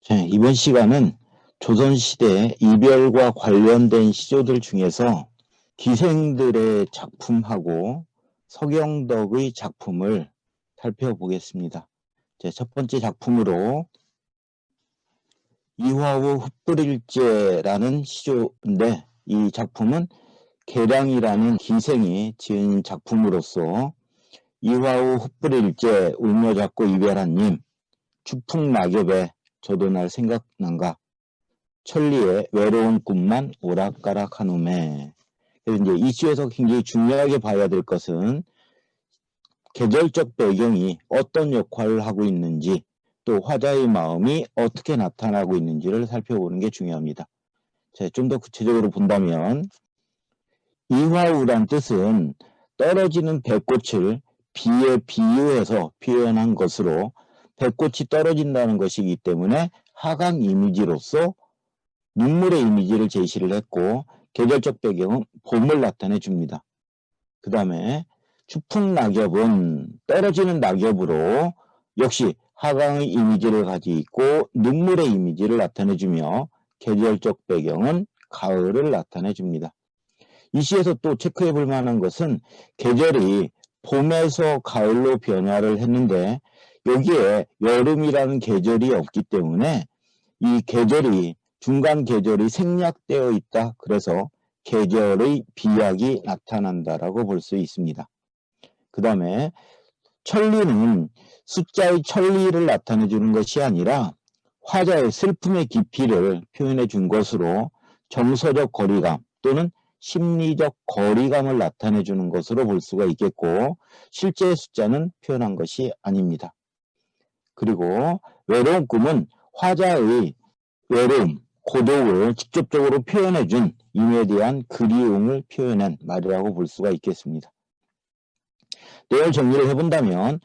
이번 시간은 조선시대 이별과 관련된 시조들 중에서 기생들의 작품하고 서경덕의 작품을 살펴보겠습니다. 첫 번째 작품으로 이화우 흩뿌릴제라는 시조인데, 이 작품은 계량이라는 기생이 지은 작품으로서 이화우 흩뿌릴제 울며 잡고 이별한 님, 추풍낙엽에 저도 날 생각난가, 천리의 외로운 꿈만 오락가락한 홈에. 그래서 이제 이 시에서 굉장히 중요하게 봐야 될 것은 계절적 배경이 어떤 역할을 하고 있는지, 또 화자의 마음이 어떻게 나타나고 있는지를 살펴보는 게 중요합니다. 좀 더 구체적으로 본다면 이화우란 뜻은 떨어지는 배꽃을 비에 비유해서 표현한 것으로, 배꽃이 떨어진다는 것이기 때문에 하강 이미지로서 눈물의 이미지를 제시를 했고, 계절적 배경은 봄을 나타내 줍니다. 그 다음에 추풍낙엽은 떨어지는 낙엽으로 역시 하강의 이미지를 가지고 있고 눈물의 이미지를 나타내 주며, 계절적 배경은 가을을 나타내 줍니다. 이 시에서 또 체크해 볼 만한 것은 계절이 봄에서 가을로 변화를 했는데, 여기에 여름이라는 계절이 없기 때문에 이 계절이, 중간 계절이 생략되어 있다. 그래서 계절의 비약이 나타난다라고 볼 수 있습니다. 그 다음에 천리는 숫자의 천리를 나타내 주는 것이 아니라 화자의 슬픔의 깊이를 표현해 준 것으로, 정서적 거리감 또는 심리적 거리감을 나타내 주는 것으로 볼 수가 있겠고, 실제 숫자는 표현한 것이 아닙니다. 그리고 외로운 꿈은 화자의 외로움, 고독을 직접적으로 표현해준 임에 대한 그리움을 표현한 말이라고 볼 수가 있겠습니다. 내용 정리를 해본다면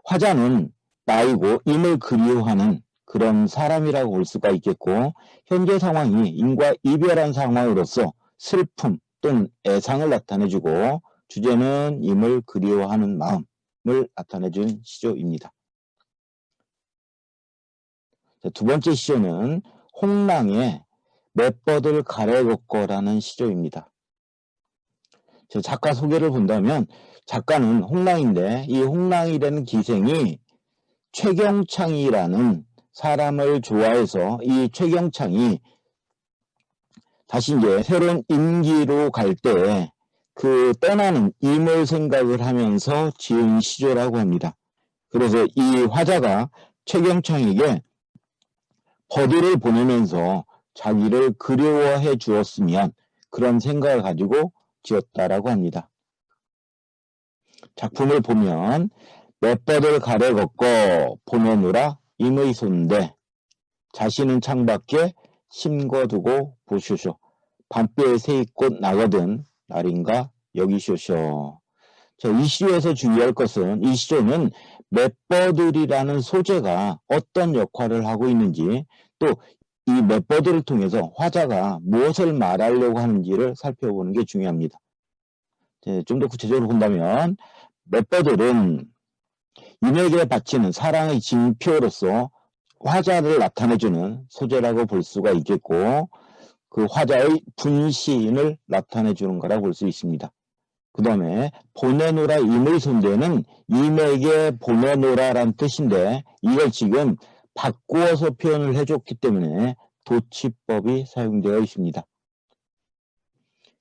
화자는 나이고 임을 그리워하는 그런 사람이라고 볼 수가 있겠고, 현재 상황이 임과 이별한 상황으로서 슬픔 또는 애상을 나타내주고, 주제는 임을 그리워하는 마음을 나타내준 시조입니다. 두 번째 시조는 홍랑의 맷버들 가래 걷거라는 시조입니다. 작가 소개를 본다면 작가는 홍랑인데, 이 홍랑이라는 기생이 최경창이라는 사람을 좋아해서 이 최경창이 다시 이제 새로운 임기로 갈 때 그 떠나는 임을 생각을 하면서 지은 시조라고 합니다. 그래서 이 화자가 최경창에게 버들을 보내면서 자기를 그리워해 주었으면, 그런 생각을 가지고 지었다라고 합니다. 작품을 보면 맷버들 가래 걷고 보내노라 임의 손대, 자신은 창밖에 심거두고 보쇼쇼, 밤비에 새잎꽃 나거든 날인가 여기쇼쇼. 이 시조에서 주의할 것은, 이 시조는 맷버들이라는 소재가 어떤 역할을 하고 있는지, 또 이 맷버들을 통해서 화자가 무엇을 말하려고 하는지를 살펴보는 게 중요합니다. 좀 더 구체적으로 본다면 맷버들은 임에게 바치는 사랑의 징표로서 화자를 나타내주는 소재라고 볼 수가 있겠고, 그 화자의 분신을 나타내주는 거라고 볼 수 있습니다. 그 다음에 보내노라 임의 손대는 임에게 보내노라란 뜻인데, 이걸 지금 바꾸어서 표현을 해줬기 때문에 도치법이 사용되어 있습니다.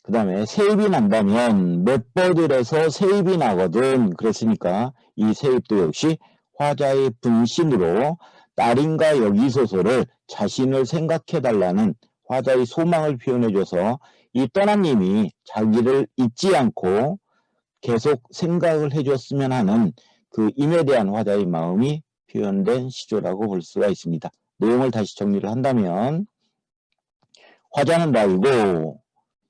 그 다음에 세입이 난다면 맷버들에서 세입이 나거든, 그랬으니까 이 세입도 역시 화자의 분신으로 날인가 여기소서를 자신을 생각해달라는 화자의 소망을 표현해줘서 이 떠난 님이 자기를 잊지 않고 계속 생각을 해줬으면 하는 그 임에 대한 화자의 마음이 표현된 시조라고 볼 수가 있습니다. 내용을 다시 정리를 한다면, 화자는 나이고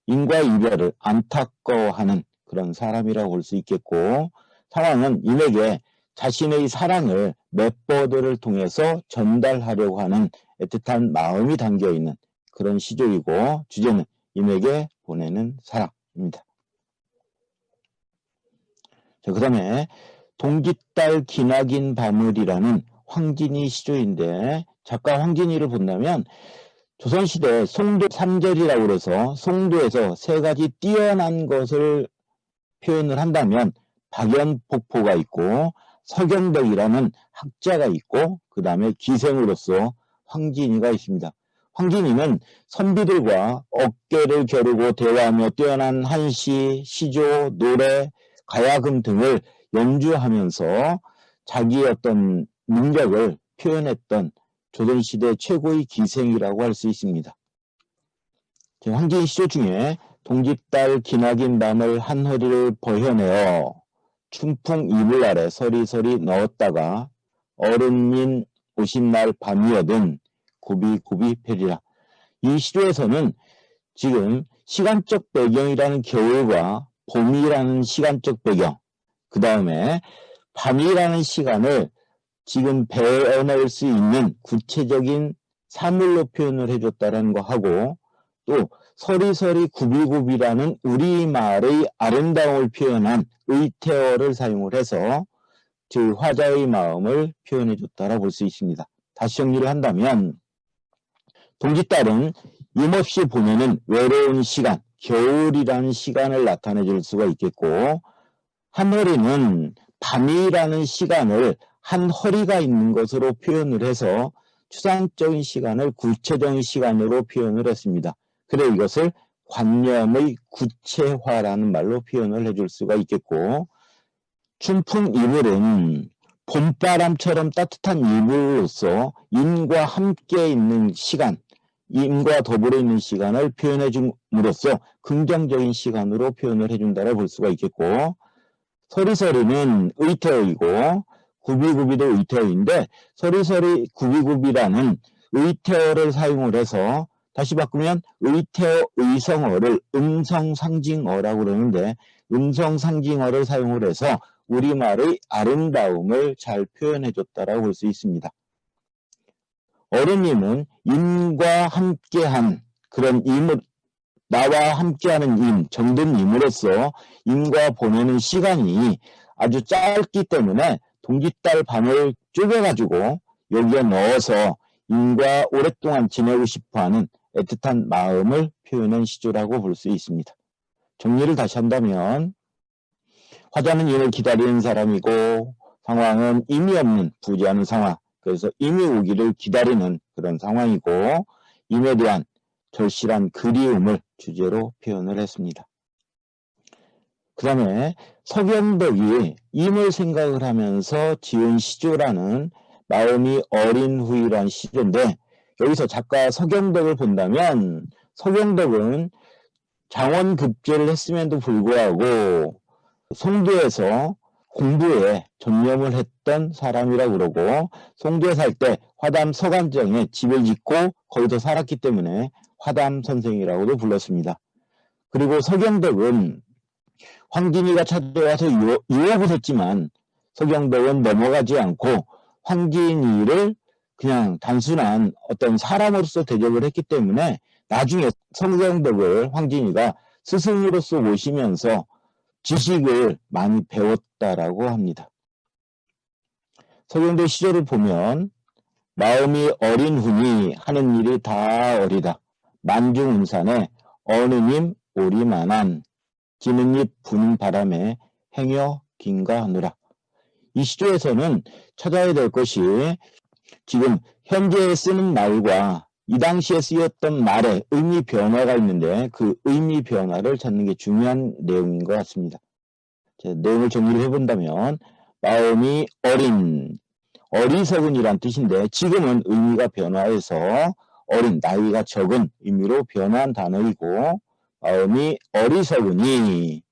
임과 이별을 안타까워하는 그런 사람이라고 볼 수 있겠고, 상황은 임에게 자신의 사랑을 맷버들을 통해서 전달하려고 하는 애틋한 마음이 담겨있는 그런 시조이고, 주제는 임에게 보내는 사랑입니다. 그 다음에 동짓달 기나긴 밤을이라는 황진이 시조인데, 작가 황진이를 본다면 조선시대 송도 삼절이라고 그래서 송도에서 세 가지 뛰어난 것을 표현을 한다면 박연폭포가 있고 서경덕이라는 학자가 있고 그 다음에 기생으로서 황진이가 있습니다. 황진이는 선비들과 어깨를 겨루고 대화하며 뛰어난 한시, 시조, 노래, 가야금 등을 연주하면서 자기의 어떤 능력을 표현했던 조선시대 최고의 기생이라고 할 수 있습니다. 황진이 시조 중에 동짓달 기나긴 밤을 한 허리를 버혀내어 춘풍 이불 아래 서리서리 넣었다가 어른인 오신 날 밤이어든 굽이굽이 펴리라. 이 시조에서는 지금 시간적 배경이라는 겨울과 봄이라는 시간적 배경, 그 다음에 밤이라는 시간을 지금 배워낼 수 있는 구체적인 사물로 표현을 해줬다는 거 하고, 또 서리서리 굽이굽이라는 우리말의 아름다움을 표현한 의태어를 사용을 해서 그 화자의 마음을 표현해 줬다고 볼 수 있습니다. 다시 정리를 한다면 동짓달은 힘없이 보내는 외로운 시간, 겨울이라는 시간을 나타내 줄 수가 있겠고, 한허리는 밤이라는 시간을 한 허리가 있는 것으로 표현을 해서 추상적인 시간을 구체적인 시간으로 표현을 했습니다. 그래 이것을 관념의 구체화라는 말로 표현을 해줄 수가 있겠고, 춘풍 이불은 봄바람처럼 따뜻한 이불로서 인과 함께 있는 시간, 인과 더불어 있는 시간을 표현해 줌으로써 긍정적인 시간으로 표현을 해준다고 볼 수가 있겠고, 서리서리는 의태어이고 굽이굽이도 의태어인데 서리서리 굽이굽이라는 의태어를 사용을 해서 다시 바꾸면 의태어 의성어를 음성상징어라고 그러는데 음성상징어를 사용을 해서 우리말의 아름다움을 잘 표현해줬다라고 볼 수 있습니다. 어른님은 임과 함께한 그런 임을 나와 함께하는 임, 정든 임으로써 임과 보내는 시간이 아주 짧기 때문에 동짓달 밤을 쪼개가지고 여기에 넣어서 임과 오랫동안 지내고 싶어하는 애틋한 마음을 표현한 시조라고 볼 수 있습니다. 정리를 다시 한다면 화자는 임을 기다리는 사람이고 상황은 임이 없는 부재하는 상황, 그래서 임이 오기를 기다리는 그런 상황이고 임에 대한 절실한 그리움을 주제로 표현을 했습니다. 그 다음에 서경덕이 임을 생각을 하면서 지은 시조라는 마음이 어린 후이란 시조인데, 여기서 작가 서경덕을 본다면 서경덕은 장원급제를 했음에도 불구하고 송도에서 공부에 전념을 했던 사람이라고 그러고, 송도에 살 때 화담 서간정에 집을 짓고 거기서 살았기 때문에 화담 선생이라고도 불렀습니다. 그리고 서경덕은 황진이가 찾아와서 유혹을 했지만 서경덕은 넘어가지 않고 황진이를 그냥 단순한 어떤 사람으로서 대접을 했기 때문에 나중에 서경덕을 황진이가 스승으로서 모시면서 지식을 많이 배웠다라고 합니다. 서경덕 시조를 보면 마음이 어린 후니 하는 일이 다 어리다. 만중운산에 어느님 오리만한 지는 잎 부는 바람에 행여 긴가 하느라. 이 시조에서는 찾아야 될 것이 지금 현재 쓰는 말과 이 당시에 쓰였던 말에 의미 변화가 있는데 그 의미 변화를 찾는 게 중요한 내용인 것 같습니다. 내용을 정리를 해본다면 마음이 어린, 어리석은이란 뜻인데 지금은 의미가 변화해서 어린, 나이가 적은 의미로 변화한 단어이고, 마음이 어리석으니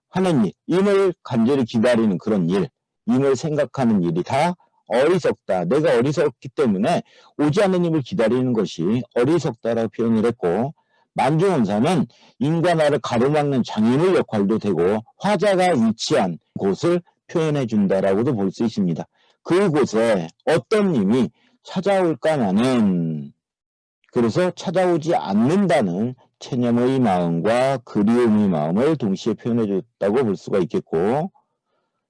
하는 일, 임을 간절히 기다리는 그런 일, 임을 생각하는 일이 다 어리석다. 내가 어리석기 때문에 오지 않는 임을 기다리는 것이 어리석다라고 표현을 했고, 만중운산은 임과 나를 가로막는 장애물 역할도 되고 화자가 위치한 곳을 표현해 준다라고도 볼 수 있습니다. 그곳에 어떤 임이 찾아올까냐는, 그래서 찾아오지 않는다는 체념의 마음과 그리움의 마음을 동시에 표현해 줬다고 볼 수가 있겠고,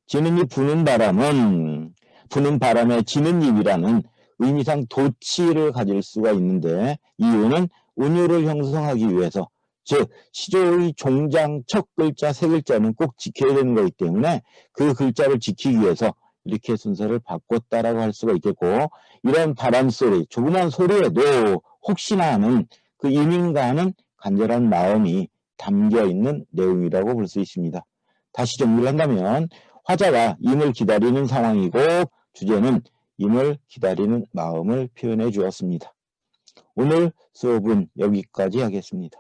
지는 잎 부는 바람은 부는 바람에 지는 잎이라는 의미상 도치를 가질 수가 있는데 이유는 운율을 형성하기 위해서, 즉 시조의 종장 첫 글자 세 글자는 꼭 지켜야 되는 거기 때문에 그 글자를 지키기 위해서 이렇게 순서를 바꿨다라고 할 수가 있겠고, 이런 바람소리, 조그만 소리에도 혹시나 하는 그 임인가하는 간절한 마음이 담겨있는 내용이라고 볼 수 있습니다. 다시 정리를 한다면 화자가 임을 기다리는 상황이고 주제는 임을 기다리는 마음을 표현해 주었습니다. 오늘 수업은 여기까지 하겠습니다.